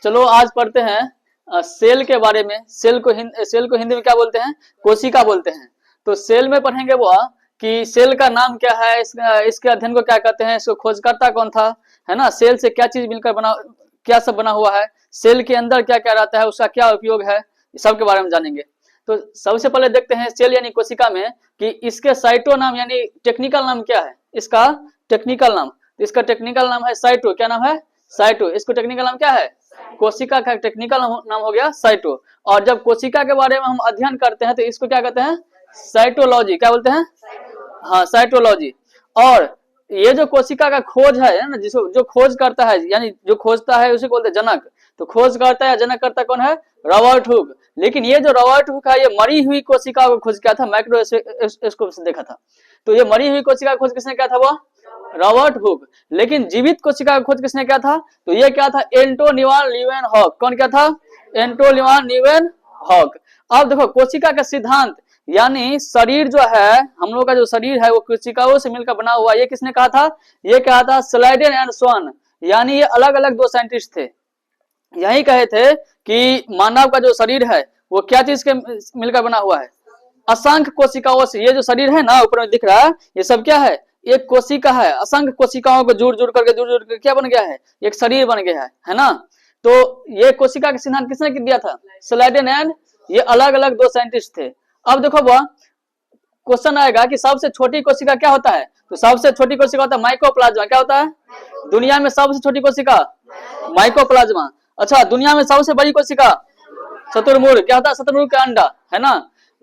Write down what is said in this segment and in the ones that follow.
चलो आज पढ़ते हैं सेल के बारे में। सेल को हिंदी में क्या बोलते हैं? कोशिका बोलते हैं। तो सेल में पढ़ेंगे वो कि सेल का नाम क्या है, इसके अध्ययन को क्या कहते हैं, इसको खोजकर्ता कौन था, है ना। सेल से क्या चीज मिलकर बना, क्या सब बना हुआ है, सेल के अंदर क्या क्या रहता है, उसका क्या उपयोग है, सब के बारे में जानेंगे। तो सबसे पहले देखते हैं सेल यानी कोशिका में कि इसके साइटो नाम यानी टेक्निकल नाम क्या है। इसका टेक्निकल नाम, इसका टेक्निकल नाम है साइटो। क्या नाम है? साइटो। इसको टेक्निकल नाम क्या है? कोशिका का टेक्निकल नाम हो गया साइटो। और जब कोशिका के बारे में हम अध्ययन करते हैं तो इसको क्या कहते हैं? साइटोलॉजी। क्या बोलते हैं? हाँ, साइटोलॉजी। और ये जो कोशिका का खोज है ना, जिसको जो खोज करता है यानी जो खोजता है उसी को बोलते हैं जनक। तो खोज करता है, जनक करता कौन है? Robert Hooke. लेकिन ये जो रॉबर्ट हुक है ये मरी हुई कोशिका को खोज किया था, माइक्रोस्कोप से देखा था। तो ये मरी हुई कोशिका का खोज किसने किया था? वो रॉबर्ट हुक। लेकिन जीवित कोशिका का खोज किसने किया था? तो ये क्या था? एंटोनियन लीवेनहॉक। कौन क्या था? एंटोनियन लीवेनहॉक। अब देखो कोशिका का सिद्धांत यानी शरीर जो है, हम लोग का जो शरीर है वो कोशिकाओं से मिलकर बना हुआ, ये किसने कहा था? ये कहा था स्लाइडेन एंड स्वान। यानी ये अलग अलग दो साइंटिस्ट थे, यही कहे थे कि मानव का जो शरीर है वो क्या चीज के मिलकर बना हुआ है? असंख्य कोशिकाओं से। ये जो शरीर है ना ऊपर में दिख रहा है, ये सब क्या है? एक कोशिका है। असंख्य कोशिकाओं को जुड़ जुड़ करके क्या बन गया है? एक शरीर बन गया है ना। तो ये कोशिका का सिद्धांत किसने दिया था? स्लाइडेन एंड, ये अलग अलग दो साइंटिस्ट थे। अब देखो वह क्वेश्चन आएगा कि सबसे छोटी कोशिका क्या होता है? तो सबसे छोटी कोशिका होता है माइकोप्लाज्मा। क्या होता है? दुनिया में सबसे छोटी कोशिका माइकोप्लाज्मा। अच्छा, दुनिया में सबसे बड़ी कोशिका शतुरमुर्ग। क्या होता है? शतुरमुर्ग का अंडा, है ना।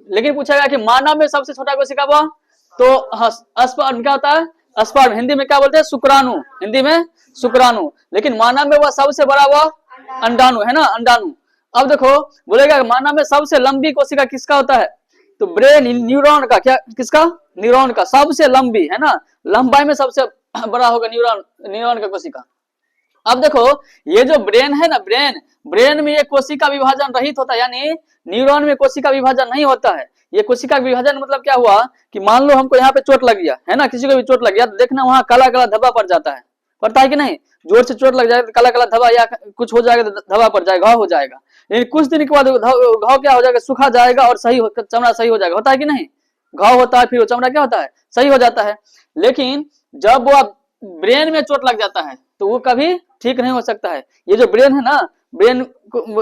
लेकिन पूछेगा कि मानव में सबसे छोटा कोशिका वो, तो स्पर्म। क्या होता है? स्पर्म। हिंदी में क्या बोलते हैं? शुक्राणु। हिंदी में शुक्राणु। लेकिन मानव में वह सबसे बड़ा वो अंडाणु, है ना, अंडाणु। अब देखो बोलेगा मानव में सबसे लंबी कोशिका किसका होता है? तो ब्रेन, न्यूरॉन का। क्या? किसका? न्यूरॉन का। सबसे लंबी, है ना, लंबाई में सबसे बड़ा होगा न्यूरॉन का कोशिका। अब देखो ये जो ब्रेन है ना, ब्रेन में ये कोशिका विभाजन रहित होता है, यानी न्यूरॉन में कोशिका विभाजन नहीं होता है। ये कोशिका विभाजन मतलब क्या हुआ कि मान लो हमको यहाँ पे चोट लग गया, है ना, किसी को भी चोट लग गया तो देखना वहां काला काला धब्बा पड़ जाता है, पड़ता है कि नहीं? जोर से चोट लग जाएगा तो काला काला धब्बा या कुछ हो जाएगा तो धब्बा पड़ जाएगा, घाव हो जाएगा। लेकिन कुछ दिन के बाद घाव क्या हो जाएगा? सूखा जाएगा और चमड़ा सही हो जाएगा, होता है कि नहीं? घाव होता है फिर वो चमड़ा क्या होता है? सही हो जाता है। लेकिन जब वो ब्रेन में चोट लग जाता है तो वो कभी ठीक नहीं हो सकता है। ये जो ब्रेन है ना, ब्रेन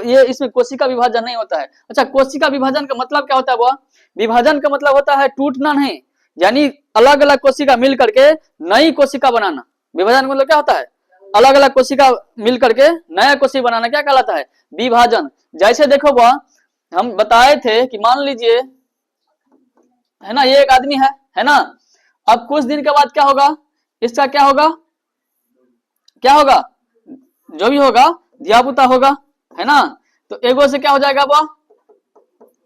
ये इसमें कोशिका विभाजन नहीं होता है। अच्छा, कोशिका विभाजन का मतलब क्या होता है? वो विभाजन का मतलब होता है टूटना नहीं, यानी अलग अलग कोशिका मिल करके नई कोशिका बनाना। विभाजन का मतलब क्या होता है? अलग अलग कोशिका मिल करके नया कोशिका बनाना, क्या कहलाता है? विभाजन। जैसे देखो वह हम बताए थे कि मान लीजिए, है ना, ये एक आदमी है ना। अब कुछ दिन के बाद क्या होगा? इसका क्या होगा? क्या होगा? जो भी होगा धियापुता होगा, है ना। तो एगो से क्या हो जाएगा? वो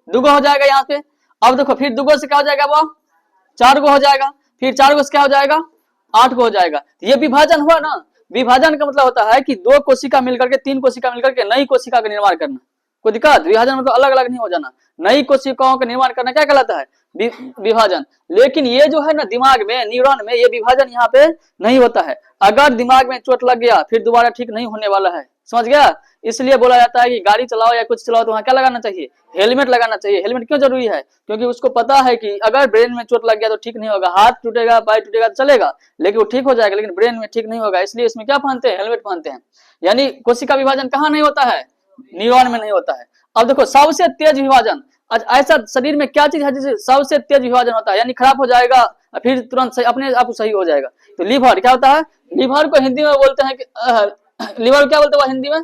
दुगो हो जाएगा यहाँ पे। अब देखो फिर दुगो से क्या हो जाएगा? वो 4 गो हो जाएगा। फिर 4 गो से क्या हो जाएगा? 8 गो हो जाएगा। ये विभाजन हुआ ना। विभाजन का मतलब होता है कि 2 कोशिका मिलकर के, 3 कोशिका मिलकर के नई कोशिका का निर्माण करना। कोई दिक्कत? विभाजन मतलब अलग अलग नहीं हो जाना, नई कोशिकाओं का निर्माण करना क्या कहलाता है? विभाजन। लेकिन ये जो है ना दिमाग में, न्यूरॉन में, ये विभाजन यहाँ पे नहीं होता है। अगर दिमाग में चोट लग गया फिर दोबारा ठीक नहीं होने वाला है, समझ गया। इसलिए बोला जाता है कि गाड़ी चलाओ या कुछ चलाओ तो वहां क्या लगाना चाहिए? हेलमेट लगाना चाहिए। हेलमेट क्यों जरूरी है? क्योंकि उसको पता है कि अगर ब्रेन में चोट लग गया तो ठीक नहीं होगा। हाथ टूटेगा, पैर टूटेगा तो चलेगा, लेकिन वो ठीक हो जाएगा, लेकिन ब्रेन में ठीक नहीं होगा। इसलिए इसमें क्या पहनते हैं? हेलमेट पहनते हैं। यानी कोशिका विभाजन कहाँ नहीं होता है? न्यूरॉन में नहीं होता है। अब देखो सबसे तेज विभाजन, ऐसा शरीर में क्या चीज है जिससे सबसे तेज विभाजन होता है, यानी खराब हो जाएगा फिर तुरंत सही, अपने आप सही हो जाएगा? तो लीवर। क्या होता है? लीवर को हिंदी में बोलते हैं कि लीवर क्या बोलते हैं हिंदी में?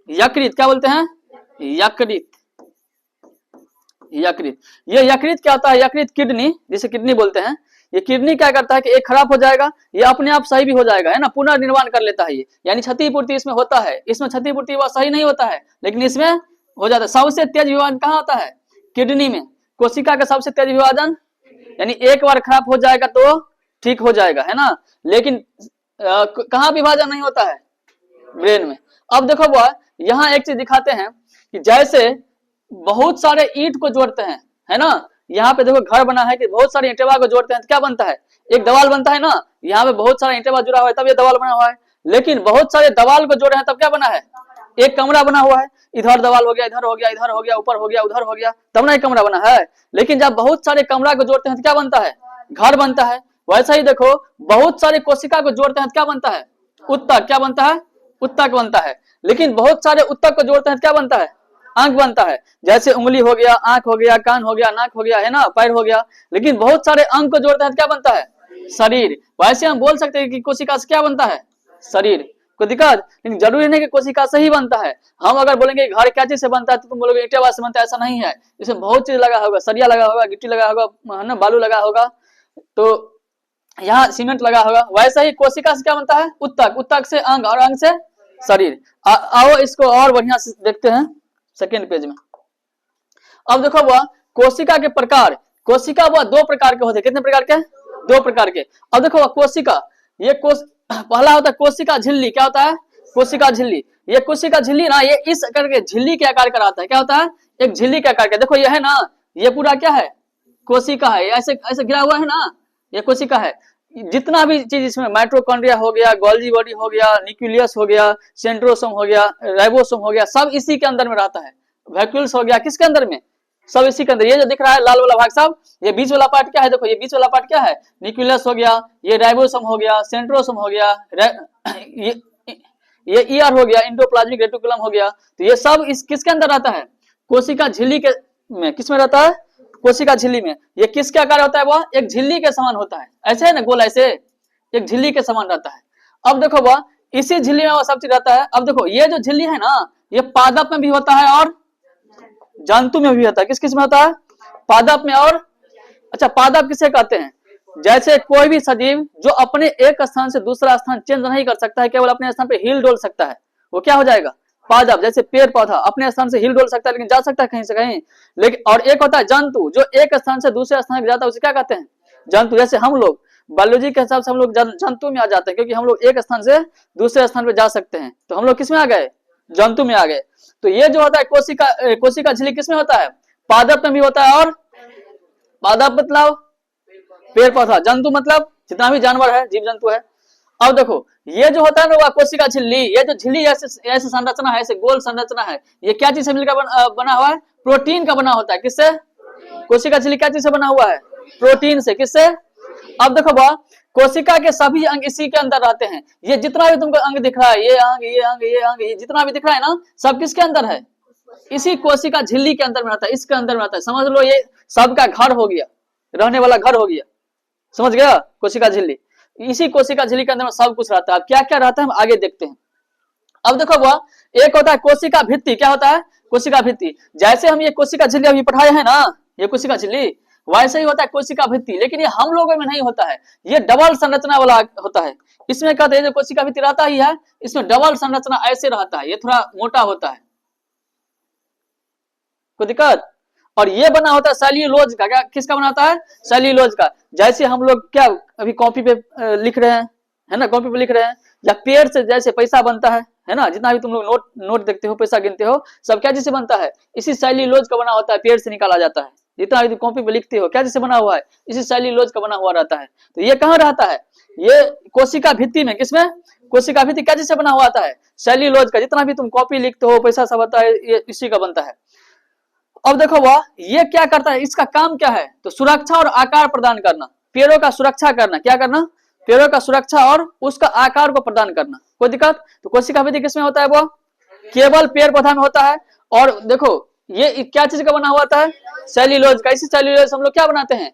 यकृत। क्या बोलते हैं? यकृत। यकृत। ये यकृत क्या होता है? यकृत किडनी, जिसे किडनी बोलते हैं। ये किडनी क्या करता है कि एक खराब हो जाएगा, ये अपने आप सही भी हो जाएगा, है ना, पुनर्निर्माण कर लेता है ये, यानी क्षतिपूर्ति इसमें होता है। इसमें क्षतिपूर्ति वह सही नहीं होता है, लेकिन इसमें हो जाता है। सबसे तेज विभाजन कहाँ होता है? किडनी में। कोशिका का सबसे तेज विभाजन, यानी एक बार खराब हो जाएगा तो ठीक हो जाएगा, है ना। लेकिन कहाँ विभाजन नहीं होता है? ब्रेन में। अब देखो वह यहाँ एक चीज दिखाते हैं कि जैसे बहुत सारे ईंट को जोड़ते हैं, है ना। यहाँ पे देखो घर बना है कि बहुत सारे ईंटेवा को जोड़ते हैं तो क्या बनता है? एक दीवार बनता है ना। यहाँ पे बहुत सारा ईंटेवा जुड़ा हुआ है तब ये दीवार बना हुआ है। लेकिन बहुत सारे दीवार को जोड़े हैं तब क्या बना है? एक कमरा बना हुआ है, इधर दीवार हो गया, इधर हो गया, इधर हो गया, ऊपर हो गया, उधर हो गया, तब ना एक कमरा बना है। लेकिन जब बहुत सारे कमरा को जोड़ते हैं तो क्या बनता है? घर बनता है। वैसा ही देखो, बहुत सारे कोशिका को जोड़ते हैं तो क्या बनता है? उत्तक। क्या बनता है? उत्तक बनता है। लेकिन बहुत सारे उत्तक को जोड़ते हैं तो क्या बनता है? अंग बनता है। जैसे उंगली हो गया, आंख हो गया, कान हो गया, नाक हो गया, है ना, पैर हो गया। लेकिन बहुत सारे अंग को जोड़ते हैं तो क्या बनता है? शरीर। वैसे हम बोल सकते हैं कि कोशिका से क्या बनता है? शरीर। कोई दिक्कत? लेकिन जरूरी नहीं कि कोशिका से ही बनता है। हम अगर बोलेंगे घर क्या चीज से बनता है तो तुम बोलोगे ईंटे से बनता है, ऐसा नहीं है। इसमें बहुत चीज लगा होगा, सरिया लगा होगा, गिट्टी लगा होगा, है ना, बालू लगा होगा, तो यहाँ सीमेंट लगा होगा। वैसे ही कोशिका से क्या बनता है? उत्तक। उत्तक से अंग, और अंग से शरीर। आओ इसको और बढ़िया से देखते हैं सेकेंड पेज में। अब देखो वह कोशिका के प्रकार। कोशिका वह दो प्रकार के होते हैं। कितने प्रकार के? दो प्रकार के। अब देखो वह कोशिका, ये पहला होता है कोशिका झिल्ली। क्या होता है? कोशिका झिल्ली। ये कोशिका झिल्ली ना, ये इस करके झिल्ली के आकार का रहता है। क्या होता है? एक झिल्ली के आकार का। देखो ये है ना, ये पूरा क्या है? कोशिका है। ऐसे ऐसे गिरा हुआ है ना, ये कोशिका है। जितना भी चीज इसमें माइटोकॉन्ड्रिया हो गया, गोल्गी बॉडी हो गया, न्यूक्लियस हो गया, सेंट्रोसोम हो गया, राइबोसोम हो गया, सब इसी के अंदर में रहता है। वैक्यूल्स हो गया, किसके अंदर में? सब इसी के अंदर। ये जो दिख रहा है लाल वाला भाग साहब, ये बीच वाला पार्ट क्या है? देखो ये बीच वाला पार्ट क्या है? न्यूक्लियस हो गया, ये राइबोसोम हो गया, सेंट्रोसोम हो गया, ये ईआर हो गया, एंडोप्लाज्मिक रेटिकुलम हो गया। तो ये सब इस किसके अंदर रहता है? कोशिका झिल्ली के में। किस में रहता है? कोशिका झिल्ली में। ये किसके आकार होता है? वह एक झिल्ली के समान होता है। ऐसे है ना, गोल ऐसे एक झिल्ली के समान रहता है। अब देखो वह इसी झिल्ली में वह सब चीज रहता है। अब देखो ये जो झिल्ली है ना, ये पादप में भी होता है और जंतु में भी होता है। किस किस में होता है? पादप में और, अच्छा पादप किसे कहते हैं? जैसे कोई भी सजीव जो अपने एक स्थान से दूसरा स्थान चेंज नहीं कर सकता है, केवल अपने स्थान पे हिल डोल सकता है, वो क्या हो जाएगा? पादप। जैसे पेड़ पौधा अपने स्थान से हिल डोल सकता है लेकिन जा सकता है कहीं से कहीं। लेकिन और एक होता है जंतु, जो एक स्थान से दूसरे स्थान जाता है, उसे क्या कहते हैं? जंतु। जैसे हम लोग बायोलॉजी के हिसाब से हम लोग जंतु में आ जाते हैं, क्योंकि हम लोग एक स्थान से दूसरे स्थान पे जा सकते हैं, तो हम लोग किस में आ गए? जंतु में आ गए। तो ये जो होता है कोशिका झिल्ली किस में होता है? पादप में भी होता है। और पादप मतलब पेड़ पौधा, जंतु मतलब जितना भी जानवर है, जीव जंतु है। अब देखो ये जो होता है ना वह कोशिका झिल्ली, ये जो झिल्ली ऐसे संरचना है, ऐसे गोल संरचना है, ये क्या चीज से मिलकर बना हुआ है? प्रोटीन का बना होता है। किससे? कोशिका झिल्ली क्या चीज से बना हुआ है? प्रोटीन से। किससे? अब देखो वह कोशिका के सभी अंग इसी के अंदर रहते हैं। ये जितना भी तुमको अंग दिख रहा है, ये अंग, ये अंग, ये अंग, ये जितना भी दिख रहा है ना, सब किसके अंदर है? इसी कोशिका झिल्ली के अंदर में रहता है, इसके अंदर में रहता है। समझ लो ये सबका घर हो गया, रहने वाला घर हो गया। समझ गया? कोशिका झिल्ली, इसी कोशिका झिल्ली के अंदर में सब कुछ रहता है। अब क्या क्या रहता है हम आगे देखते हैं। अब देखो वह एक होता है कोशिका भित्ति। क्या होता है? कोशिका भित्ति। जैसे हम ये कोशिका झिल्ली अभी पढ़ाए हैं ना, ये कोशिका झिल्ली, वैसे ही होता है कोशिका भित्ति। लेकिन ये हम लोगों में नहीं होता है, ये डबल संरचना वाला होता है। इसमें कहते हैं जो कोशिका भित्ति रहता ही है, इसमें डबल संरचना ऐसे रहता है, ये थोड़ा मोटा होता है। कोई दिक्कत? और ये बना होता है सेल्यूलोज का। क्या किसका बना होता है? सेल्यूलोज का। जैसे हम लोग क्या अभी कॉपी पे लिख रहे हैं, है ना, कॉपी पे लिख रहे हैं, या पेड़ से जैसे पैसा बनता है ना, जितना भी तुम लोग नोट देखते हो, पैसा गिनते हो, सब क्या जिससे बनता है? इसी सेल्यूलोज का बना होता है, पेड़ से निकाला जाता है। जितना भी कॉपी पे लिखते हो क्या जिससे बना हुआ है? इसी सेल्यूलोज का बना हुआ रहता है। तो ये कहाँ रहता है? ये कोशिका भित्ति में। किसमें? कोशिका भित्ति क्या जिससे बना हुआ आता है? सेल्यूलोज का। जितना भी तुम कॉपी लिखते हो, पैसा सब बनता है, ये इसी का बनता है। अब देखो वह ये क्या करता है, इसका काम क्या है? तो सुरक्षा और आकार प्रदान करना, पेड़ों का सुरक्षा करना। क्या करना? पेड़ों का सुरक्षा और उसका आकार को प्रदान करना। कोई दिक्कत? तो कोशिका भित्ति किसमें होता है? वो केवल पेड़ पौधा में होता है। और देखो ये क्या चीज का बना हुआ था? सेल्यूलोज का। इसी सेल्यूलोज हम लोग क्या बनाते हैं?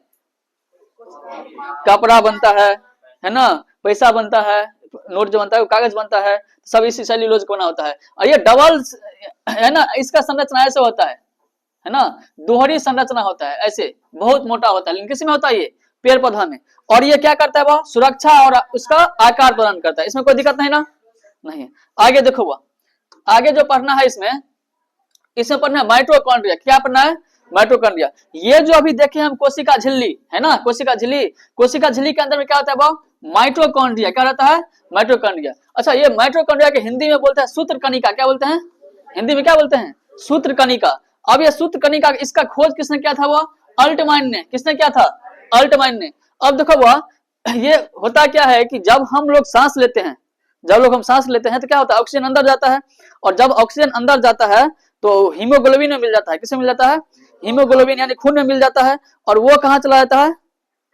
कपड़ा बनता है ना, पैसा बनता है, नोट जो बनता है, कागज बनता है, सब इसी सेल्यूलोज का बना होता है। और ये डबल है ना, इसका संरचना ऐसे होता है ना, दोहरी संरचना होता है, ऐसे बहुत मोटा होता है। लेकिन किसी में होता है? ये पेड़ पौधा में। और ये क्या करता है? वह सुरक्षा और उसका आकार प्रदान करता है। इसमें कोई दिक्कत नहीं ना? नहीं। आगे देखो वह आगे जो पढ़ना है इसमें पढ़ना है माइटोकॉन्ड्रिया। क्या पढ़ना है? माइटोकॉन्ड्रिया। ये जो अभी देखे हम कोशिका झिल्ली है ना, कोशिका झिल्ली के अंदर में क्या होता है? वो माइटोकॉन्ड्रिया। क्या रहता है? माइटोकॉन्ड्रिया। अच्छा ये माइटोकॉन्ड्रिया के हिंदी में बोलते हैं सूत्र कणिका। क्या बोलते हैं? हिंदी में क्या बोलते हैं? सूत्र कणिका। अब ये सूत्र कणिका, इसका खोज किसने किया था? वो अल्टमाइन ने। किसने किया था? अल्टमाइन ने। अब देखो वह ये होता क्या है कि जब हम लोग सांस लेते हैं, जब लोग हम सांस लेते हैं तो क्या होता है, ऑक्सीजन अंदर जाता है, और जब ऑक्सीजन अंदर जाता है तो हीमोग्लोबिन में मिल जाता है। किसमें मिल जाता है, हीमोग्लोबिन यानी खून में मिल जाता है, और वो कहाँ चला जाता है,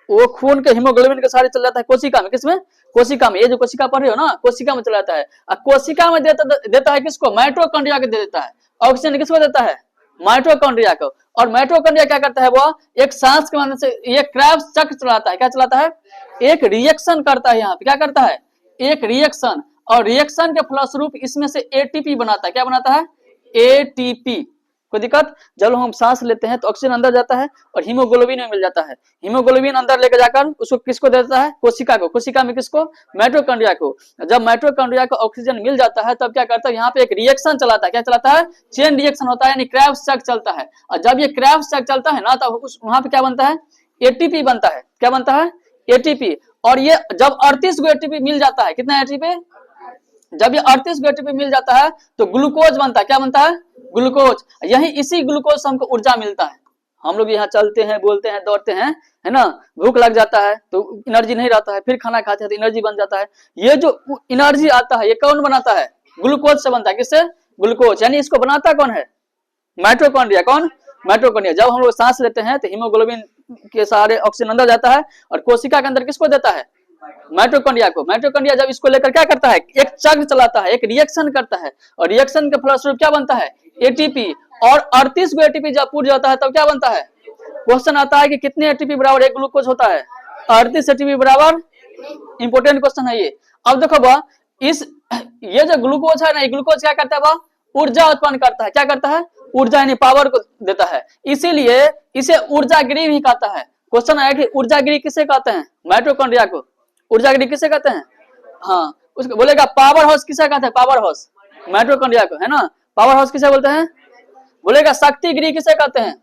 वो खून के हीमोग्लोबिन के सारे चल जाता है कोशिका में। किसमें, कोशिका में। ये जो कोशिका पढ़ रहे हो ना, कोशिका में चला जाता है। कोशिका में देता है किसको, माइटोकॉन्ड्रिया को दे देता है। ऑक्सीजन किसको देता है, माइटोकॉन्ड्रिया को। और माइटोकॉन्ड्रिया क्या करता है, वो एक सांस के माध्यम से ये क्रेब्स चक्र चलाता है। क्या चलाता है, एक रिएक्शन करता है। यहाँ पे क्या करता है, एक रिएक्शन, और रिएक्शन के फलस्वरूप इसमें से एटीपी बनाता है। क्या बनाता है, एटीपी। कोई दिक्कत, जब हम सांस लेते हैं तो ऑक्सीजन अंदर जाता है और हीमोग्लोबिन में मिल जाता है। हीमोग्लोबिन अंदर लेकर जाकर उसको किसको देता है, कोशिका को। कोशिका में किसको, माइटोकॉन्ड्रिया को। जब माइटोकॉन्ड्रिया को ऑक्सीजन मिल जाता है तब क्या करता है, यहाँ पे एक रिएक्शन चलाता है। क्या चलाता है, चेन रिएक्शन होता है, यानी क्रेब्स चक्र चलता है। और जब ये क्रेब्स चक्र चलता है ना, तब वहां पे क्या बनता है, एटीपी बनता है। क्या बनता है, एटीपी। और ये जब 38 को एटीपी मिल जाता है, कितना एटीपी, जब ये 38 को एटीपी मिल जाता है तो ग्लूकोज बनता है। क्या बनता है, ग्लूकोज। यही इसी ग्लूकोज से हमको ऊर्जा मिलता है। हम लोग यहाँ चलते हैं, बोलते हैं, दौड़ते हैं, है ना, भूख लग जाता है तो एनर्जी नहीं रहता है, फिर खाना खाते हैं तो एनर्जी बन जाता है। ये जो एनर्जी आता है ये कौन बनाता है, ग्लूकोज से बनता है। किससे, ग्लूकोज। यानी इसको बनाता कौन है, माइटोकॉन्ड्रिया। कौन, माइटोकॉन्ड्रिया। जब हम लोग सांस लेते हैं तो हीमोग्लोबिन के सहारे ऑक्सीजन अंदर जाता है, और कोशिका के अंदर किसको देता है, माइटोकॉन्ड्रिया को। माइटोकॉन्ड्रिया जब इसको लेकर क्या करता है, एक चक्र चलाता है, एक रिएक्शन करता है, और रिएक्शन के फलस्वरूप क्या बनता है, एटीपी। और 38 को एटीपी जब पूरा जाता है तब क्या बनता है, क्वेश्चन आता है कि कितने एटीपी बराबर एक ग्लूकोज होता है, 38 एटीपी बराबर। इंपोर्टेंट क्वेश्चन है ये। अब देखो बा, इस ये जो ग्लूकोज है ना, ये ग्लूकोज क्या करता है बा, ऊर्जा उत्पन्न करता है। क्या करता है, ऊर्जा यानी पावर को देता है। इसीलिए इसे ऊर्जागिरी भी कहता है। क्वेश्चन आया कि ऊर्जागिरी किसे कहते हैं, माइटोकॉन्ड्रिया को ऊर्जागिरी किसे कहते हैं। हाँ, उसको बोलेगा पावर हाउस किसे कहते हैं, पावर हाउस, माइटोकॉन्ड्रिया को, है ना। पावर हाउस किसे बोलते हैं, बोलेगा शक्तिगिरी किसे कहते हैं।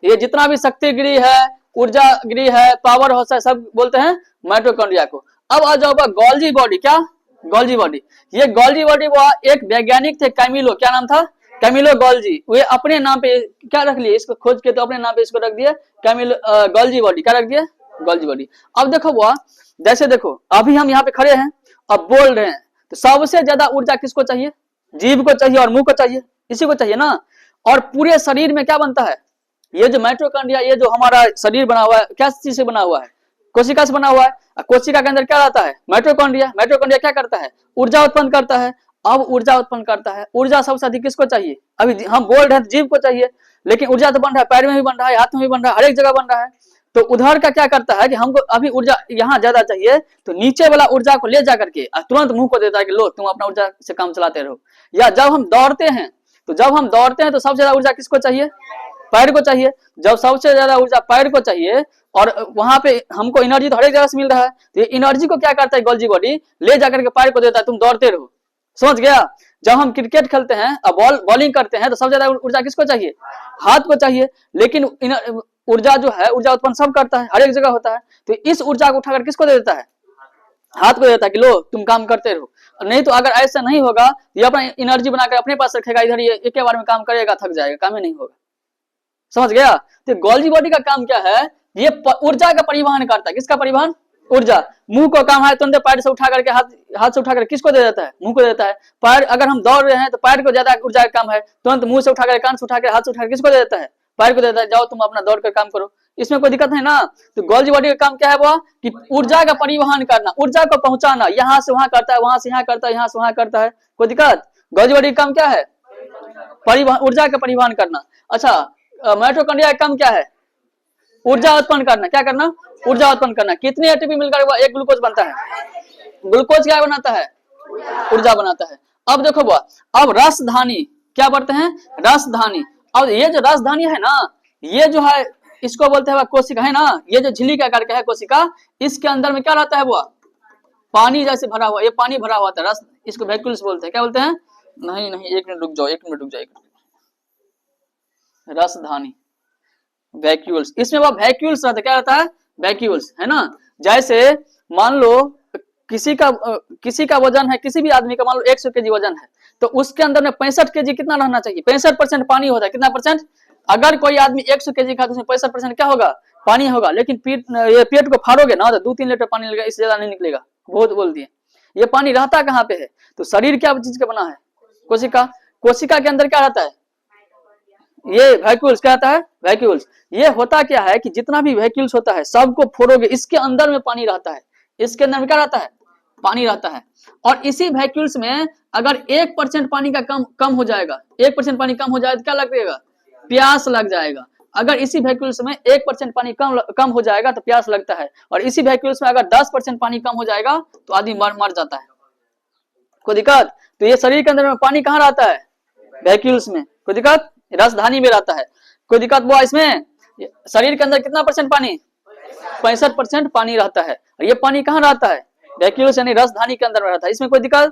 ये जितना भी शक्तिगिरी है, ऊर्जागिरी है, पावर हाउस है, सब बोलते हैं माइटोकॉन्ड्रिया को। अब आ जाओ गोल्जी बॉडी। क्या, गोल्जी बॉडी। ये गोल्जी बॉडी वो एक वैज्ञानिक थे, कैमिलो, क्या नाम था, कैमिलो गोल्जी। वे अपने नाम पे क्या रख लिए, इसको खोज के तो अपने नाम पे इसको रख दिए कैमिलो गोल्जी बॉडी। क्या रख दिए, गोल्जी बॉडी। अब देखो वो, जैसे देखो अभी हम यहाँ पे खड़े हैं, अब बोल रहे हैं, तो सबसे ज्यादा ऊर्जा किसको चाहिए, जीभ को चाहिए और मुंह को चाहिए, इसी को चाहिए ना। और पूरे शरीर में क्या बनता है, ये जो माइटोकॉन्ड्रिया, ये जो हमारा शरीर बना हुआ है, क्या चीज से बना हुआ है, कोशिका से बना हुआ है। कोशिका के अंदर क्या रहता है, माइटोकॉन्ड्रिया। माइटोकॉन्ड्रिया क्या करता है, ऊर्जा उत्पन्न करता है। अब ऊर्जा उत्पन्न करता है, ऊर्जा सबसे अधिक किसको चाहिए, अभी हम बोल रहे हैं तो जीभ को चाहिए, लेकिन ऊर्जा तो बन रहा है, पैर में भी बन रहा है, हाथ में भी बन रहा है, हर एक जगह बन रहा है। तो उधर का क्या करता है कि हमको अभी ऊर्जा यहाँ ज्यादा चाहिए, तो नीचे वाला ऊर्जा को ले जाकर के तुरंत मुंह को देता है कि लो तुम अपना ऊर्जा से काम चलाते रहो। या जब हम दौड़ते हैं, तो जब हम दौड़ते हैं तो सबसे ज्यादा ऊर्जा किसको चाहिए, पैर को चाहिए। जब सबसे ज्यादा ऊर्जा पैर को चाहिए और वहां पे हमको एनर्जी तो हर एक जगह से मिल रहा है, तो ये एनर्जी को क्या करता है गोल्जी बॉडी, ले जाकर के पैर को देता है, तुम दौड़ते रहो। समझ गया। जब हम क्रिकेट खेलते हैं और बॉलिंग करते हैं तो सबसे ज्यादा ऊर्जा किसको चाहिए, हाथ को चाहिए। लेकिन ऊर्जा जो है, ऊर्जा उत्पन्न सब करता है, हर एक जगह होता है। तो इस ऊर्जा को उठाकर किसको दे देता है, हाथ को देता है कि लो तुम काम करते रहो। नहीं तो अगर ऐसा नहीं होगा, ये अपना एनर्जी बनाकर अपने पास रखेगा, इधर ये एक बार में काम करेगा, थक जाएगा, काम ही नहीं होगा। समझ गया। तो गोल्जी बॉडी का काम क्या है, ये ऊर्जा का परिवहन करता है। किसका परिवहन, ऊर्जा। मुंह को काम है, तुरंत पैर से उठा करके हाथ से उठा करके किसको दे देता है, मुंह को देता है। पैर, अगर हम दौड़ रहे हैं तो पैर को ज्यादा ऊर्जा का काम है, तुरंत मुंह से उठा कर, कान से उठा कर, हाथ से उठा कर किसको दे देता है, पैर को देता है, जाओ तुम अपना दौड़ कर काम करो। इसमें कोई दिक्कत है ना। तो गोल्जी बॉडी का काम क्या है, वो कि ऊर्जा का परिवहन करना, ऊर्जा को पहुंचाना, यहाँ से वहां करता है, वहां से यहाँ करता है, यहाँ से वहां करता है। कोई दिक्कत। गोल्जी बॉडी का काम क्या है, परिवहन, ऊर्जा का परिवहन करना। अच्छा, माइटोकॉन्ड्रिया का काम क्या है, ऊर्जा उत्पन्न करना। क्या करना, ऊर्जा उत्पन्न करना। कितने एटीपी मिलकर वो एक ग्लूकोज बनता है, ग्लूकोज क्या बनाता है, ऊर्जा बनाता है। अब देखो वो, अब रसधानी क्या बढ़ते हैं, रसधानी। अब ये जो रसधानी है ना, ये जो है इसको बोलते हैं कोशिका, है ना। ये जो झिल्ली का आकार का है कोशिका, इसके अंदर में क्या रहता है, वो पानी जैसे भरा हुआ, ये पानी भरा हुआ था, रस, इसको वैक्यूल्स बोलते हैं। क्या बोलते हैं, नहीं नहीं, एक मिनट रुक जाओ, एक मिनट रुक जाओ। रसधानी, वैक्यूल्स, इसमें वो वैक्यूल्स रहता है। क्या रहता है, वैक्यूल्स, है ना। जैसे मान लो किसी का वजन है, किसी भी आदमी का मान लो 100 केजी वजन है, तो उसके अंदर में 65 केजी कितना रहना चाहिए, 65% पानी होता है। कितना परसेंट, अगर कोई आदमी 100 केजी का तो उसमें 65% क्या होगा, पानी होगा। लेकिन पेट को फाड़ोगे ना तो 2-3 लीटर पानी निकलेगा, इससे ज्यादा नहीं निकलेगा, बहुत बोल दिए। ये पानी रहता कहाँ पे है? तो शरीर क्या चीज का बना है? कोशिका। कोशिका के अंदर क्या रहता है? ये वैक्यूल्स। क्या रहता है? वैक्यूल्स। ये होता क्या है कि जितना भी वैक्यूल्स होता है सबको फोड़ोगे, इसके अंदर में पानी रहता है। इसके अंदर में क्या रहता है? पानी रहता है। और इसी वैक्यूल्स में अगर 1% पानी का कम हो जाएगा, 1% पानी कम हो जाए तो क्या लगेगा? प्यास लग जाएगा। अगर इसी वैक्यूल्स में 1% पानी कम हो जाएगा तो प्यास लगता है। और इसी वैक्यूल्स में अगर 10% पानी कम हो जाएगा तो आदमी मर जाता है। कोई दिक्कत? तो ये शरीर के अंदर में पानी कहाँ रहता है? वैक्यूल्स में। कोई दिक्कत? राजधानी में रहता है। कोई दिक्कत हुआ इसमें? शरीर के अंदर कितना परसेंट पानी? 65% पानी रहता है। और ये पानी कहाँ रहता है? वैक्यूल्स यानी राजधानी के अंदर में रहता है। इसमें कोई दिक्कत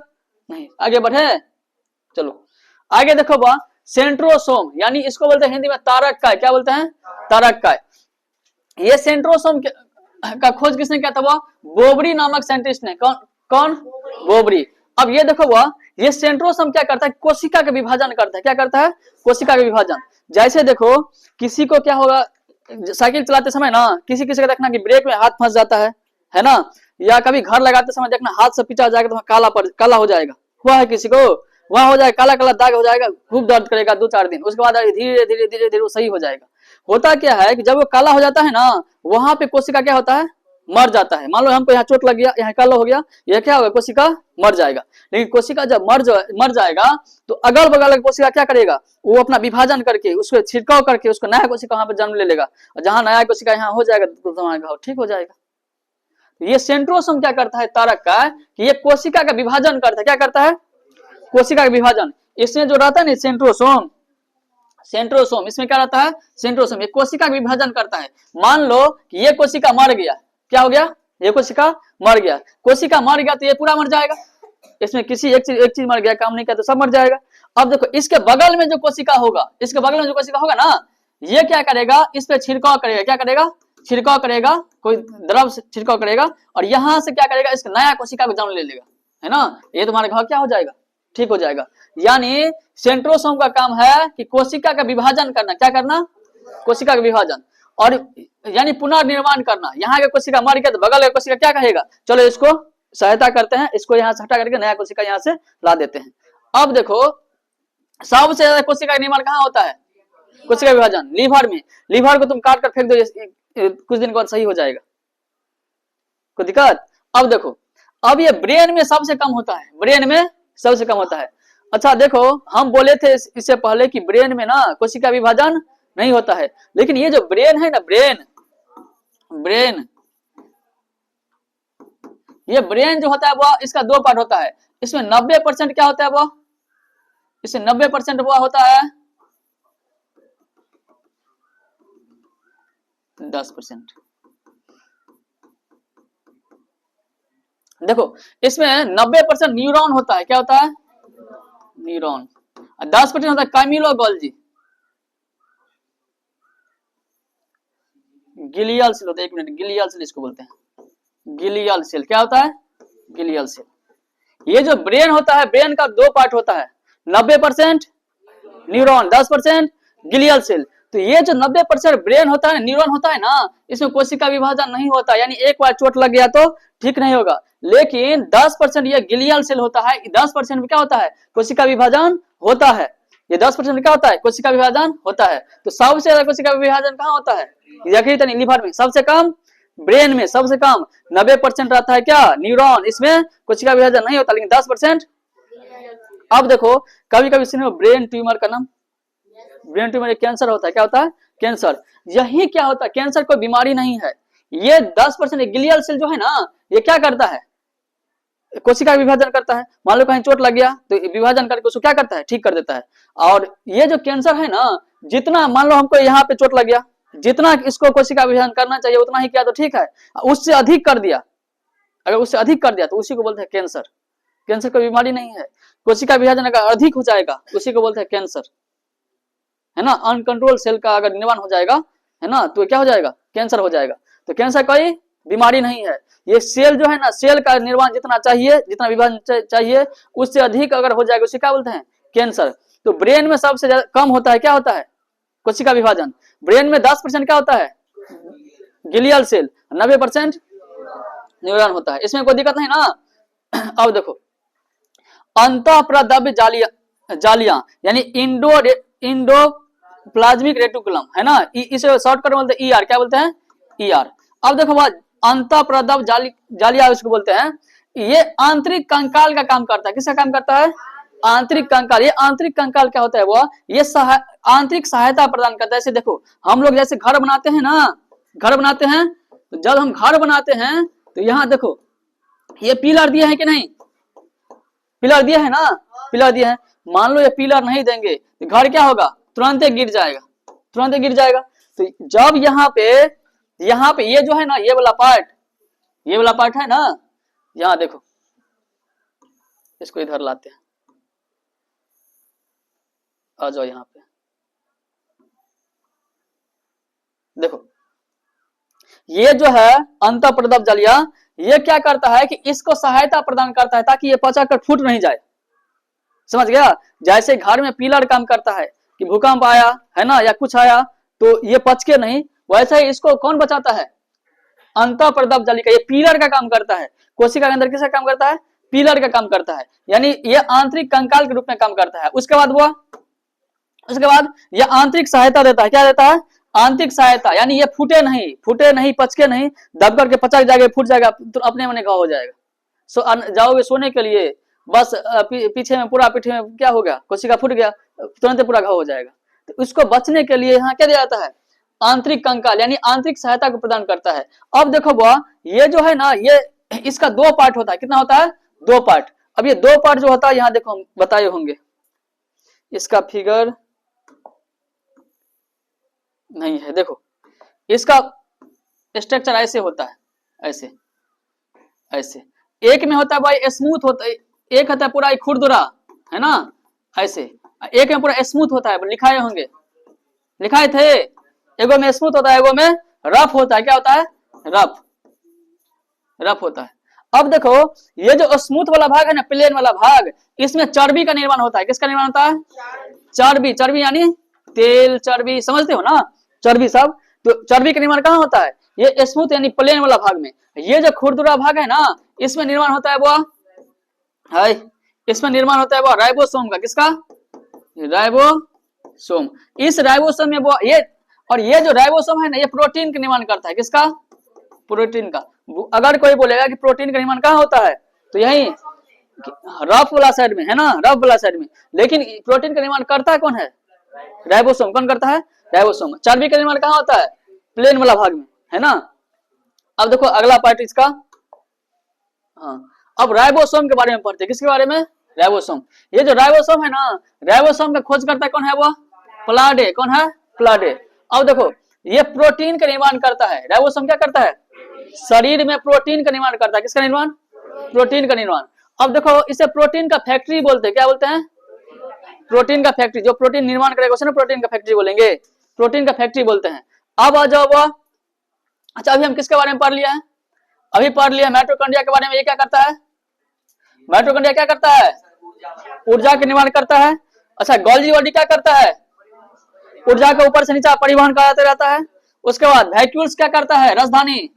नहीं। आगे बढ़े, चलो आगे देखो बा, सेंट्रोसोम यानी इसको बोलते हैं हिंदी में तारक काय। क्या बोलते हैं? तारक काय। ये सेंट्रोसोम का खोज किसने किया था? वह बोबरी नामक साइंटिस्ट ने। कौन? बोबरी। अब ये देखो वह, ये सेंट्रोसोम क्या करता है? कोशिका का विभाजन करता है। क्या करता है? कोशिका का विभाजन। जैसे देखो किसी को क्या होगा, साइकिल चलाते समय ना किसी का देखना कि ब्रेक में हाथ फंस जाता है ना, या कभी घर लगाते समय देखना हाथ से पिटा जाएगा तो काला हो जाएगा। हुआ है किसी को? वहां हो जाएगा, काला दाग हो जाएगा, खूब दर्द करेगा 2-4 दिन, उसके बाद धीरे धीरे वो सही हो जाएगा। होता क्या है कि जब वो काला हो जाता है ना, वहां पे कोशिका क्या होता है? मर जाता है। मान लो हमको यहाँ चोट लग गया, यहाँ काला हो गया, यह क्या होगा? कोशिका मर जाएगा। लेकिन कोशिका जब मर जाएगा तो अगल बगल की कोशिका क्या करेगा? वो अपना विभाजन करके उसको छिड़काव करके उसको नया कोशिका वहां पे जन्म ले लेगा। और जहां नया कोशिका यहाँ हो जाएगा तो तुम्हारा घाव ठीक हो जाएगा। ये सेंट्रोसोम क्या करता है? तारक का, कि ये कोशिका का विभाजन करता है। क्या करता है? कोशिका का विभाजन। इसमें जो रहता है ना सेंट्रोसोम, इसमें क्या रहता है? सेंट्रोसोम। ये कोशिका का विभाजन करता है। मान लो कि ये कोशिका मर गया, क्या हो गया? ये कोशिका मर गया। कोशिका मर गया तो ये पूरा मर जाएगा। इसमें किसी एक चीज मर गया, काम नहीं किया तो सब मर जाएगा। अब देखो इसके बगल में जो कोशिका होगा, ना, ये क्या करेगा? इस पे छिड़काव करेगा। क्या करेगा? छिड़काव करेगा, कोई द्रव से छिड़काव करेगा, और यहां से क्या करेगा? इसका नया कोशिका को जन्म ले लेगा, है ना। ये तुम्हारा घाव क्या हो जाएगा? ठीक हो जाएगा। यानी सेंट्रोसोम का काम है कि कोशिका का विभाजन करना। क्या करना? कोशिका का विभाजन। और यानी पुनर्निर्माण करना। यहाँ के कोशिका मर गया तो बगल के कोशिका क्या कहेगा? चलो इसको सहायता करते हैं, इसको यहाँ से हटा करके नया कोशिका यहाँ से ला देते हैं। अब देखो सबसे ज्यादा कोशिका का निर्माण कहाँ होता है? कोशिका विभाजन लीवर में। लीवर को तुम काट कर फेंक दो, कुछ दिन के बाद सही हो जाएगा। कोई दिक्कत? अब देखो, अब ये ब्रेन में सबसे कम होता है। ब्रेन में सबसे कम होता है। अच्छा देखो, हम बोले थे इससे पहले कि ब्रेन में ना कोशिका विभाजन नहीं होता है, लेकिन ये जो ब्रेन है ना, ये ब्रेन जो होता है वो इसका 2 पार्ट होता है। इसमें 90% क्या होता है? वो इसमें 90% वो होता है 10%। देखो इसमें 90% न्यूरॉन होता है। क्या होता है? न्यूरॉन। 10% होता है काइमिलोगोल्जी, गिलियल सेल होता है। 1 मिनट, गिलियल सेल इसको बोलते हैं। गिलियल सेल क्या होता है? Glial cell. ये जो ब्रेन होता है, ब्रेन का 2 पार्ट होता है, 90% न्यूरॉन, 10% गिलियल सेल। तो ये जो 90% ब्रेन होता है, न्यूरॉन होता है ना, इसमें कोशिका विभाजन नहीं होता। यानी एक बार चोट लग गया तो ठीक नहीं होगा। लेकिन 10% ये गिलियल सेल होता है। 10% में क्या होता है? कोशिका विभाजन होता है। ये 10% में क्या होता है? कोशिका विभाजन होता है। तो सबसे ज्यादा कोशिका विभाजन कहाँ होता है? यकृत लीवर में। सबसे कम ब्रेन में। सबसे कम 90% रहता है क्या? न्यूरॉन। इसमें कोशिका विभाजन नहीं होता, लेकिन 10%। अब देखो कभी कभी सुनो ब्रेन ट्यूमर का नाम। ब्रेन ट्यूमर एक कैंसर होता है। क्या होता है? कैंसर। यही क्या होता है? कैंसर कोई बीमारी नहीं है। ये 10% गिलियल सेल जो है ना, ये क्या करता है? कोशिका विभाजन करता है। मान लो कहीं चोट लग गया तो विभाजन करके उसको क्या करता है? ठीक कर देता है। और ये जो कैंसर है ना, जितना मान लो हमको यहाँ पे चोट लग गया, जितना इसको कोशिका विभाजन करना चाहिए उतना ही किया तो ठीक है। उससे अधिक कर दिया, अगर उससे अधिक कर दिया तो उसी को बोलते हैं कैंसर। कैंसर कोई बीमारी नहीं है। कोशिका विभाजन अगर अधिक हो जाएगा उसी को बोलते हैं कैंसर, है ना। अनकंट्रोल सेल का अगर निर्माण हो जाएगा, है ना, तो क्या हो जाएगा? कैंसर हो जाएगा। तो कैंसर कोई बीमारी नहीं है। ये सेल जो है ना, सेल का निर्माण जितना चाहिए, जितना विभाजन चाहिए, उससे अधिक अगर हो जाएगा उसे क्या बोलते हैं? कैंसर। तो ब्रेन में सबसे कम होता है, क्या होता है? कोशिका विभाजन। ब्रेन में 10% क्या होता है? Glial cell. 90% न्यूरॉन होता है। इसमें कोई दिक्कत नहीं ना। अब देखो, अंतःप्रद्रव्य जालियां यानी इंडोप्लाज्मिक रेटिकुलम है ना, इसे शॉर्टकट में बोलते हैं ईआर, क्या बोलते हैं, ईआर। अब देखो बात, अंतःप्रद्रव्य जालियां उसको बोलते हैं, ये आंतरिक कंकाल का काम करता है। किसका काम करता है, आंतरिक कंकाल। ये आंतरिक कंकाल क्या होता है, वो ये आंतरिक सहायता प्रदान करता है। जैसे देखो, हम लोग जैसे घर बनाते हैं ना, घर बनाते हैं, तो जब हम घर बनाते हैं तो यहाँ देखो ये पिलर दिया है कि नहीं, पिलर दिया है ना, पिलर दिया है। मान लो ये पिलर नहीं देंगे तो घर क्या होगा, तुरंत गिर जाएगा, तुरंत गिर जाएगा। तो जब यहाँ पे ये जो है ना, ये वाला पार्ट है ना, यहाँ देखो, इसको इधर लाते हैं, आ जाओ यहाँ पे, देखो ये जो है अंतःप्रद्रव्य जालिया, ये क्या करता है कि इसको सहायता प्रदान करता है ताकि ये पचाकर फूट नहीं जाए। समझ गया, जैसे घर में पिलर काम करता है कि भूकंप आया है ना या कुछ आया तो ये पचके नहीं, वैसे ही इसको कौन बचाता है, अंतःप्रद्रव्य जालिका। ये पिलर का काम करता है, कोशिका के अंदर किसका काम करता है, पिलर का काम करता है, यानी ये आंतरिक कंकाल के रूप में काम करता है। उसके बाद ये आंतरिक सहायता देता है, क्या देता है, आंतरिक सहायता, यानी ये फूटे नहीं, पचके नहीं, दब करके पचक जाएगा, फूट जाएगा तो अपने मन घाव हो जाएगा। जाओगे सोने के लिए, बस पीछे में पूरा पीठ में क्या हो गया, कोशिका फूट गया, तुरंत पूरा घाव हो जाएगा। तो इसको बचने के लिए यहाँ क्या दिया जाता है, आंतरिक कंकाल, यानी आंतरिक सहायता को प्रदान करता है। अब देखो बुआ, ये जो है ना, ये इसका 2 पार्ट होता है। कितना होता है, 2 पार्ट। अब ये 2 पार्ट जो होता है, यहाँ देखो हम बताए होंगे, इसका फिगर नहीं है, देखो इसका स्ट्रक्चर ऐसे होता है, ऐसे एक में होता है भाई स्मूथ होता है, एक होता है पूरा खुरदुरा है ना, ऐसे एक में पूरा स्मूथ होता है, लिखाए होंगे, लिखाए थे, एगो में स्मूथ होता है, एगो में रफ होता है। क्या होता है, रफ होता है। अब देखो ये जो स्मूथ वाला भाग है ना, प्लेन वाला भाग, इसमें चर्बी का निर्माण होता है। किसका निर्माण होता है, चर्बी यानी तेल, चर्बी, समझते हो ना, चर्बी सब। तो चर्बी का निर्माण कहाँ होता है, ये स्मूथ यानी प्लेन वाला भाग में। ये जो खुरदुरा भाग है ना, इसमें निर्माण होता है वो इसमें निर्माण होता है वो राइबोसोम का। किसका, राइबोसोम। इस राइबोसोम में वो ये जो राइबोसोम है ना, ये प्रोटीन का निर्माण करता है। किसका, प्रोटीन का। अगर कोई बोलेगा कि प्रोटीन का निर्माण कहाँ होता है, तो यही रफ वाला साइड में है ना, रफ वाला साइड में। लेकिन प्रोटीन का निर्माण करता है कौन है, राइबोसोम। कौन करता है, राइबोसोम। चर्बी का निर्माण कहाँ होता है, प्लेन वाला भाग में है ना। अब देखो अगला पार्ट इसका, हाँ, अब राइबोसोम के बारे में पढ़ते हैं। किसके बारे में, राइबोसोम। ये जो राइबोसोम है ना, राइबोसोम का खोज करता है कौन है, वो प्लाडे। कौन है, प्लाडे। अब देखो ये प्रोटीन का निर्माण करता है। राइबोसोम क्या करता है, शरीर में प्रोटीन का निर्माण करता है। किसका निर्माण, प्रोटीन का निर्माण। अब देखो इसे प्रोटीन का फैक्ट्री बोलते हैं। क्या बोलते हैं, प्रोटीन का फैक्ट्री। जो प्रोटीन निर्माण करेगा उसे ना प्रोटीन का फैक्ट्री बोलेंगे, प्रोटीन का फैक्ट्री बोलते हैं। अब आ जाओ वो, अच्छा अभी हम किसके बारे में पढ़ लिया है, अभी पढ़ लिया माइटोकॉन्ड्रिया के बारे में। ये क्या करता है, माइटोकॉन्ड्रिया क्या करता है, ऊर्जा का निर्माण करता है। अच्छा गोल्गी बॉडी क्या करता है, ऊर्जा को ऊपर से नीचे परिवहन कराते रहता है। उसके बाद वैक्यूल्स क्या करता है, राजधानी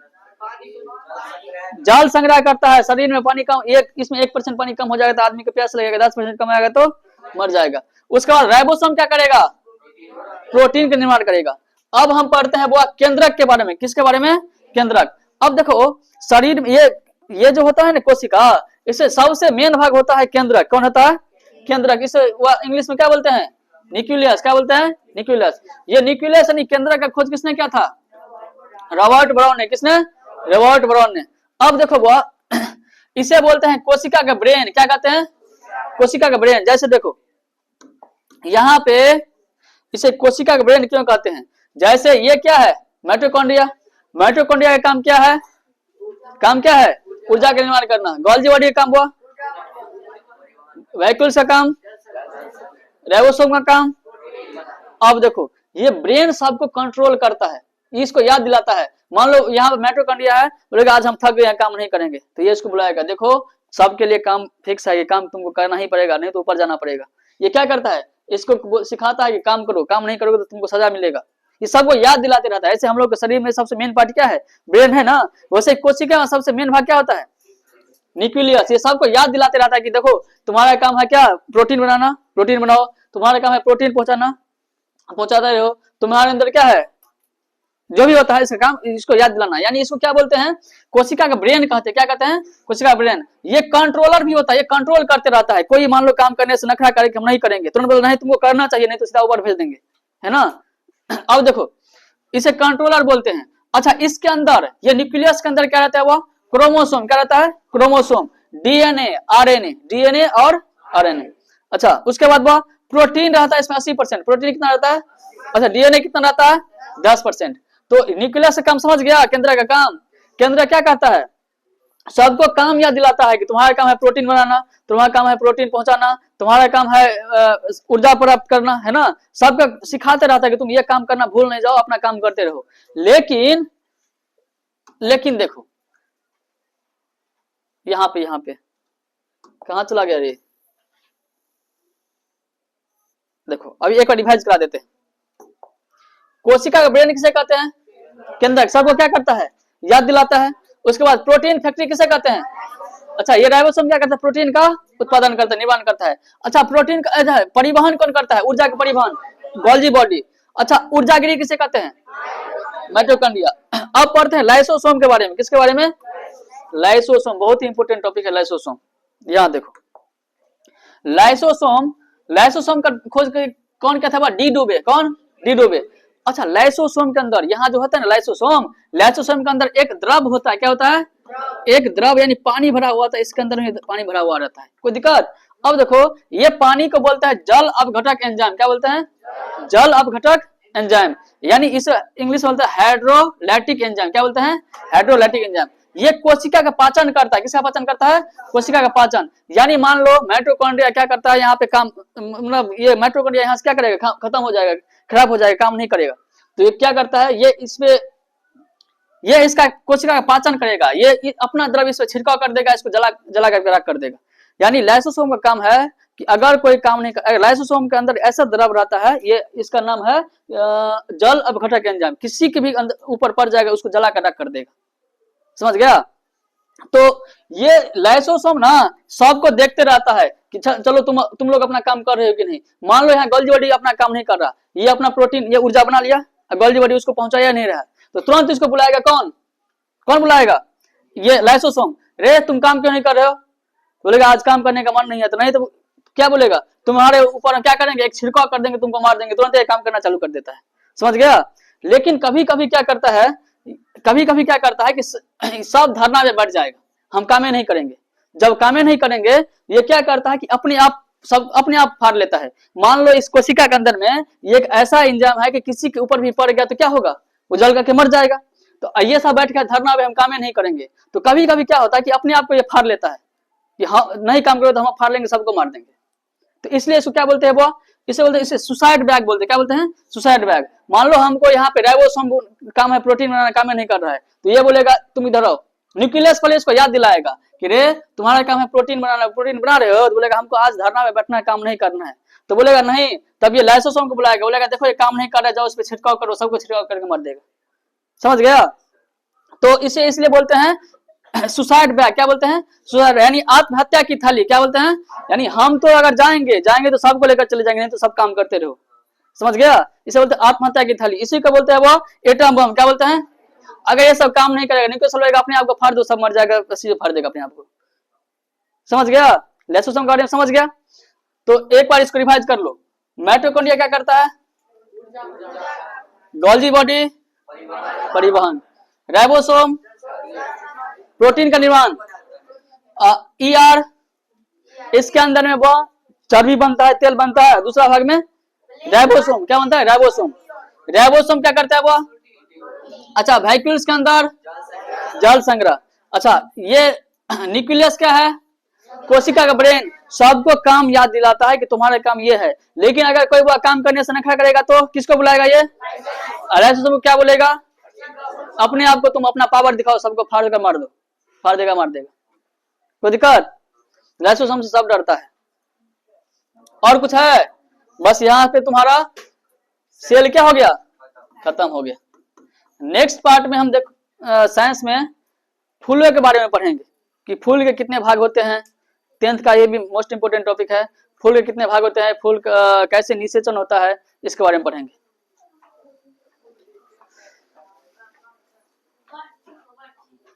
जल संग्रह करता है। शरीर में पानी कम, इसमें 1% पानी कम हो जाएगा तो आदमी को प्यास लगेगा, 10% कम आएगा तो मर जाएगा। उसके बाद राइबोसोम क्या करेगा, प्रोटीन का निर्माण करेगा। अब हम पढ़ते हैं वो केंद्रक के बारे में। किसके बारे में, केंद्रक। अब देखो शरीर में ये जो होता है ना कोशिका, इससे सबसे मेन भाग होता है केंद्रक। कौन होता है, केंद्रक। इसे इंग्लिश में क्या बोलते हैं, न्यूक्लियस। क्या बोलते हैं, न्यूक्लियस। ये न्यूक्लियस यानी केंद्रक का खोज किसने किया था, रॉबर्ट ब्राउन ने। किसने, रॉबर्ट ब्राउन ने। अब देखो वो इसे बोलते हैं कोशिका का ब्रेन। क्या कहते हैं, कोशिका का ब्रेन। जैसे देखो यहाँ पे इसे कोशिका का ब्रेन क्यों कहते हैं, जैसे ये क्या है, माइटोकॉन्ड्रिया। माइटोकॉन्ड्रिया का काम क्या है, ऊर्जा का निर्माण करना। गोल्गी बॉडी का काम हुआ, वैक्यूल्स का काम, राइबोसोम का काम। अब देखो ये ब्रेन सबको कंट्रोल करता है, इसको याद दिलाता है। मान लो यहाँ पे माइटोकॉन्ड्रिया है, बोलेगा आज हम थक गए, काम नहीं करेंगे, तो ये इसको बुलाएगा, देखो सबके लिए काम फिक्स है, ये काम तुमको करना ही पड़ेगा, नहीं तो ऊपर जाना पड़ेगा। ये क्या करता है, इसको सिखाता है कि काम करो, काम नहीं करोगे तो तुमको सजा मिलेगा। ये सबको याद दिलाते रहता है। ऐसे हम लोग के शरीर में सबसे मेन पार्ट क्या है, ब्रेन है ना, वैसे कोशिका में सबसे मेन भाग क्या होता है, न्यूक्लियस। ये सबको याद दिलाते रहता है कि देखो तुम्हारा काम है क्या, प्रोटीन बनाना, प्रोटीन बनाओ। तुम्हारा काम है प्रोटीन पहुंचाना, पहुंचाते रहो। तुम्हारे अंदर क्या है, जो भी होता है इसका काम, इसको याद दिलाना। यानी इसको क्या बोलते हैं, कोशिका का ब्रेन कहते हैं। क्या कहते हैं, कोशिका ब्रेन। ये कंट्रोलर भी होता है, ये कंट्रोल करते रहता है। कोई मान लो काम करने से नखरा करे कि हम नहीं करेंगे, तुरंत बोलो नहीं तुमको करना चाहिए, नहीं तो सीधा ऊपर भेज देंगे, है ना। अब देखो इसे कंट्रोलर बोलते हैं। अच्छा, इसके अंदर ये न्यूक्लियस के अंदर क्या रहता है, वो क्रोमोसोम। क्या रहता है, क्रोमोसोम, डीएनए, आरएनए, डीएनए और आरएनए। अच्छा, उसके बाद वह प्रोटीन रहता है इसमें 80%। प्रोटीन कितना रहता है, अच्छा डीएनए कितना रहता है, 10%। तो न्यूक्लियस का काम समझ गया, केंद्र का काम। केंद्र क्या करता है, सबको काम याद दिलाता है कि तुम्हारा काम है प्रोटीन बनाना, तुम्हारा काम है प्रोटीन पहुंचाना, तुम्हारा काम है ऊर्जा प्राप्त करना, है ना। सबको सिखाते रहता है कि तुम ये काम करना भूल नहीं जाओ, अपना काम करते रहो। लेकिन देखो यहाँ पे कहां चला गया रे, देखो अभी एक बार रिवाइज करा देते हैं। कोशिका का ब्रेन किसे कहते हैं, केंद्रक। सबको क्या करता है, याद दिलाता है। उसके बाद प्रोटीन फैक्ट्री किसे कहते हैं, अच्छा ये राइबोसोम क्या करता है, प्रोटीन का उत्पादन करता है, निर्माण करता है। अच्छा प्रोटीन का परिवहन कौन करता है, ऊर्जा का परिवहन, गोल्जी बॉडी। अच्छा ऊर्जागिरी किसे कहते हैं, माइटोकॉन्ड्रिया। अब पढ़ते हैं लाइसोसोम के बारे में। किसके बारे में, लाइसोसोम, बहुत ही इंपोर्टेंट टॉपिक है लाइसोसोम। यहाँ देखो लाइसोसोम का खोज कौन क्या था, डी डुबे। कौन, डी डुबे। अच्छा लाइसोसोम के अंदर यहाँ जो होता है ना लाइसोसोम के अंदर एक द्रव होता है। क्या होता है, एक द्रव, यानी पानी भरा हुआ था, इसके अंदर में पानी भरा हुआ रहता है। कोई दिक्कत। अब देखो ये पानी को बोलता है जल अपघटक एंजाइम। क्या बोलते हैं, जल अपघटक एंजाइम। यानी इस इंग्लिश में बोलता है हाइड्रोलैक्टिक एंजाइम। क्या बोलते हैं, हाइड्रोलैक्टिक एंजाइम। ये कोशिका का पाचन करता है। किसका पाचन करता है, कोशिका का पाचन। यानी मान लो माइटोकॉन्ड्रिया क्या करता है, यहाँ पे काम, मतलब ये माइटोकॉन्ड्रिया यहाँ से क्या करेगा, खत्म हो जाएगा, खराब हो जाएगा, काम नहीं करेगा। तो ये क्या करता है, ये इसमें ये इसका कोशिका का पाचन करेगा, ये अपना द्रव इस पर छिड़काव कर देगा, इसको जला कर राख कर देगा। यानी लाइसोसोम का काम है कि अगर कोई काम नहीं कर, लाइसोसोम के अंदर ऐसा द्रव रहता है, ये इसका नाम है जल अपघटक एंजाइम। किसी के भी ऊपर पड़ जाएगा, उसको जला कर राख कर देगा। समझ गया। तो ये लाइसोसोम ना सबको देखते रहता है कि चलो तुम लोग अपना काम कर रहे हो कि नहीं। मान लो यहाँ गोल्जी बॉडी अपना काम नहीं कर रहा, ये अपना प्रोटीन, ये ऊर्जा बना लिया, गोल्जी बॉडी उसको पहुंचाया नहीं रहा, तो तुरंत इसको बुलाएगा। कौन बुलाएगा, ये लाइसोसोम। रे तुम काम क्यों नहीं कर रहे हो, बोलेगा आज काम करने का मन नहीं है। तो नहीं तो क्या बोलेगा, तुम्हारे ऊपर क्या करेंगे, एक छिड़काव कर देंगे, तुमको मार देंगे, तुरंत ये काम करना चालू कर देता है। समझ गया। लेकिन कभी कभी क्या करता है, कि सब धरना में बढ़ जाएगा, हम कामें नहीं करेंगे। जब कामें नहीं करेंगे, ये क्या करता है कि अपने आप फाड़ लेता है। मान लो इस कोशिका के अंदर में ये एक ऐसा एंजाइम है कि किसी के ऊपर भी पड़ गया तो क्या होगा, वो जल करके मर जाएगा। तो ये सब बैठ कर धरना में हम कामें नहीं करेंगे। तो कभी कभी क्या होता है कि अपने आप को ये फाड़ लेता है कि हाँ नहीं काम करो तो हम फाड़ लेंगे, सबको मार देंगे। तो इसलिए इसको क्या बोलते हैं, वो इसे बोलते हैं, इसे सुसाइड बैग बोलते हैं। क्या बोलते हैं, सुसाइड बैग। मान लो हमको यहाँ पे राइबोसोम काम है, प्रोटीन बनाना काम नहीं कर रहा है, तो ये बोलेगा तुम इधर आओ। न्यूक्लियस पहले इसको याद दिलाएगा कि रे तुम्हारा काम है प्रोटीन बनाना, प्रोटीन बना रहे हो, तो बोलेगा हमको आज धरना में बैठना है, काम नहीं करना है। तो बोलेगा नहीं, तब ये लाइसोसोम को बुलाएगा, बोलेगा देखो ये काम नहीं कर रहा है, जाओ उस पर छिड़काव करो, सबको छिड़काव करके मार देगा। समझ गया। तो इसे इसलिए बोलते हैं सुसाइड बैग। क्या बोलते हैं, सुसाइड, यानी आत्महत्या की थाली। क्या बोलते हैं, यानी हम तो अगर जाएंगे तो सबको लेकर चले जाएंगे, नहीं तो सब काम करते रहो। समझ गया। इसे बोलते हैं आत्महत्या की थाली। इसी को बोलते हैं वो एटम बम। क्या बोलते हैं, अगर ये सब काम नहीं करेगा, नहीं तो चलेगा, अपने आप को फाड़ दो, सब मर जाएगा, फाड़ देगा अपने आप को। समझ गया, लाइसोसोम के बारे में समझ गया। तो एक बार इसको रिवाइज कर लो। माइटोकॉन्ड्रिया क्या करता है, गोल्जी बॉडी परिवहन, राइबोसोम प्रोटीन का निर्माण, ईआर इसके अंदर में वो चर्बी बनता है, तेल बनता है। दूसरा भाग में राइबोसोम क्या बनता है, राइबोसोम क्या करता है वो, अच्छा वैक्यूल्स के अंदर जल संग्रह। अच्छा ये न्यूक्लियस क्या है, कोशिका का ब्रेन, सबको काम याद दिलाता है कि तुम्हारा काम ये है। लेकिन अगर कोई वो काम करने से नखरा करेगा तो किसको बुलाएगा, ये लाइसोसोम को क्या बोलेगा, अपने आप को तुम अपना पावर दिखाओ, सबको फाड़ कर मार दो, फाड़ देगा, मार देगा। कोई दिक्कत, लाइसोसोम से सब डरता है। और कुछ है, बस यहाँ पे तुम्हारा सेल क्या हो गया, खत्म हो गया। नेक्स्ट पार्ट में हम साइंस में फूलों के बारे में पढ़ेंगे। कि फूल के कितने भाग होते हैं। 10th का ये भी मोस्ट इंपोर्टेंट टॉपिक है। फूल के कितने भाग होते हैं, फूल कैसे निषेचन होता है, इसके बारे में पढ़ेंगे।